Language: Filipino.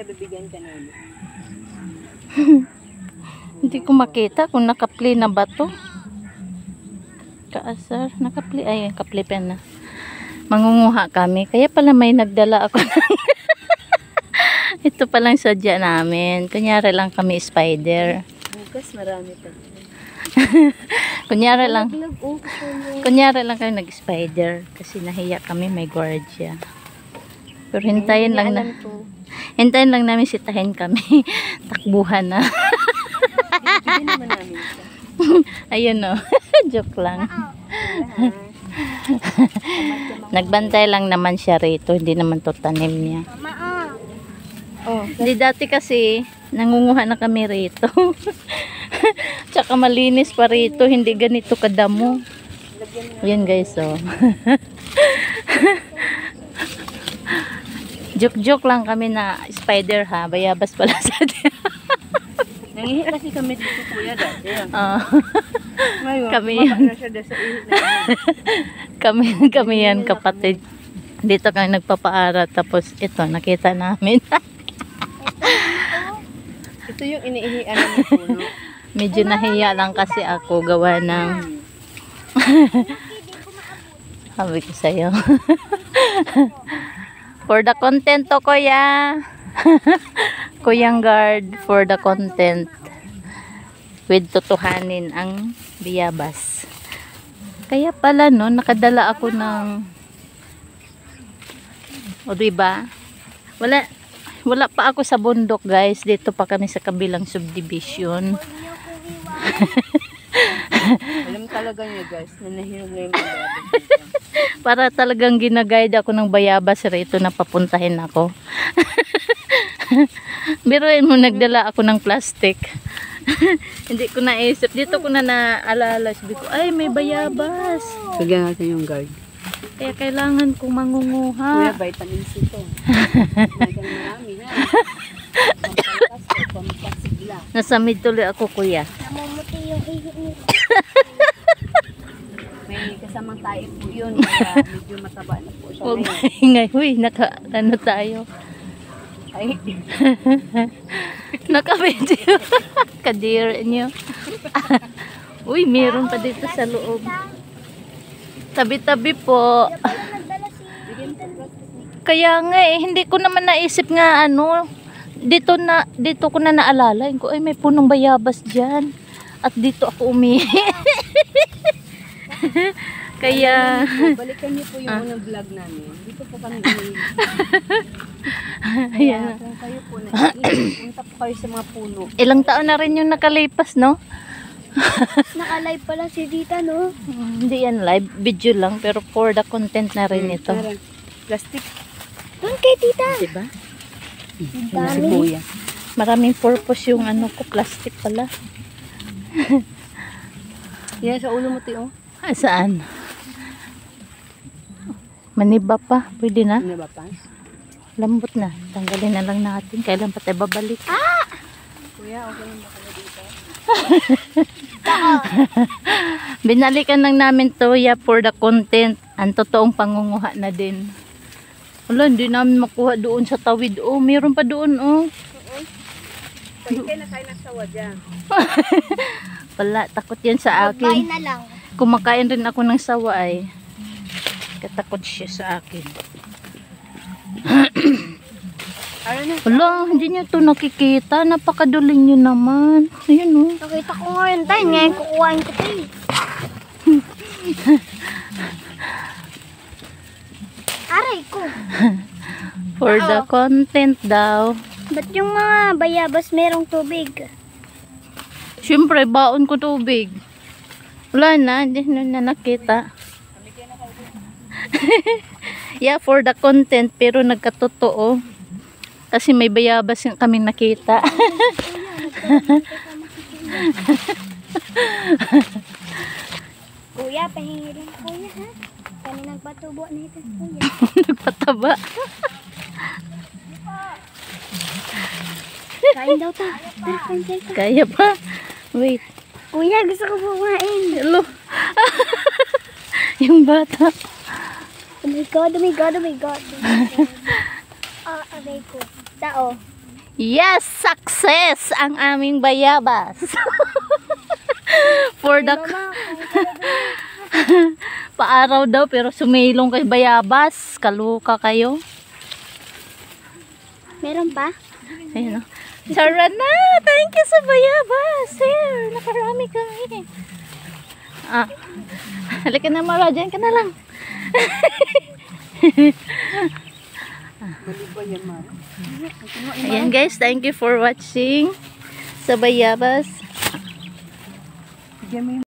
bibigyan ka namin. Hindi ko makita kung nakapli na ba to. Kaasar, nakapli. Ay, kapli pa na. Mangunguha kami. Kaya pala may nagdala ako. Ito palang sadya namin. Kunyari lang kami spider. Bukas marami pa. Kunyari lang. Kunyari lang kami nag-spider. Kasi nahiya kami, may guardia. Pero hintayin lang na. Hintayin lang namin sitahin kami. Takbuhan na. Hindi naman namin ito. Ayun o. Joke lang. Nagbantay lang naman siya rito. Hindi naman to tanim niya. Oh, Hindi dati kasi nangunguha na kami rito. Tsaka malinis pa rito. Hindi ganito kadamo. Ayan guys oh. Joke-joke lang kami na spider ha. Bayabas pala sa atin. nangihi kasi kami dito kuya dati. Ngayon, Kami baba yan. na siya dahil sa ihit na kami yan kapatid. Dito kami nagpapaara. Tapos ito nakita namin. Ito yung iniihian ng puno. Medyo nahiya lang kasi ako gawa ng sabi ko sa'yo. For the content to kuya. Kuyang guard for the content. With tutuhanin ang biyabas. Kaya pala no, nakadala ako ng o diba? Wala pa ako sa bundok guys. Dito pa kami sa kabilang subdivision. Alam talaga niya guys, na nahinog na yung bayabas. Para talagang ginaguide ako ng bayabas rito na papuntahin ako. Biruin mo, nagdala ako ng plastic. Hindi ko naisip. Dito ko na naalala. Sabi ko, ay may bayabas. Bigyan natin yung guard. Kaya kailangan kong mangunguha. Kuya, vitamin C to. Marami ha. Pampasigla. Nasa mid tuloy ako kuya. Namumuti yung ihi niya. May kasamang tayo po yun. Kaya medyo mataba na po siya Huwag ngayon. maingay. Huy, ano tayo. Ay, Naka-video. Kadir nyo. Uy, meron pa dito sa loob. Tabi-tabi po. Nagdala si Kaya nga eh, hindi ko naman naisip nga ano. Dito ko na naalala. Ay, may punong bayabas dyan. At dito ako umihi. Kaya balikan niyo po yung unang vlog namin. Dito po kami umihi. ayan. Kung kayo po punta po kayo sa mga puno. Ilang taon na rin yung nakalipas, no? Naka-live pala si Tita, no? Hindi yan live, video lang, pero for the content na rin ito. Meron. Plastic. Doon kay Tita. Diba? Si Dami. kuya. Maraming purpose yung ano ko, plastic pala. Yan sa ulo mo tiyo. Ah, saan? Maniba pa, pwede na. Ano ba pa? Lambot na. Tanggalin na lang natin. Kailan pa tayo babalik? Kuya, okay lang ba kayo dito? Binalikan lang namin to ya for the content. Ang totoong pangunguha na din. Wala, hindi namin makuha doon sa tawid. Oh, meron pa doon, oh. Kayo na kayo nagsawa dyan. Wala, takot yan sa Bye akin. na lang. Kumakain rin ako ng sawa ay. Katakot siya sa akin. Ano na? Wala, hindi niyo to nakikita. Napakaduling nyo naman. Ayan, oh. Nakita ko ngayon tayo. Ngayon kukuhain ko tayo. Aray ko. For the content daw. Ba't yung mga bayabas merong tubig? Siyempre, baon ko tubig. Wala na, hindi na nakita. Yeah, for the content, pero nagkatotoo. Kasi may bayabas yung kaming nakita. Kuya, pahingi lang kuya ha. Kami nagpatubo na ito kuya. Nagpataba. Kain daw ta. Tara, kain tayo. Kaya pa. Wait. Kuya, gusto ko kumain. Hello. Yung bata. Oh my God, oh my God, oh my God. Ah, aray ko. Tao. Yes, success ang aming bayabas. For the paaraw daw pero sumilong kay bayabas. Kaluka kayo. Meron pa? Ayun o. Tara na! Thank you sa bayabas. Sir, nakarami kami. Ah. Halika na Mara, dyan ka na lang. Ayan guys, thank you for watching sa bayabas.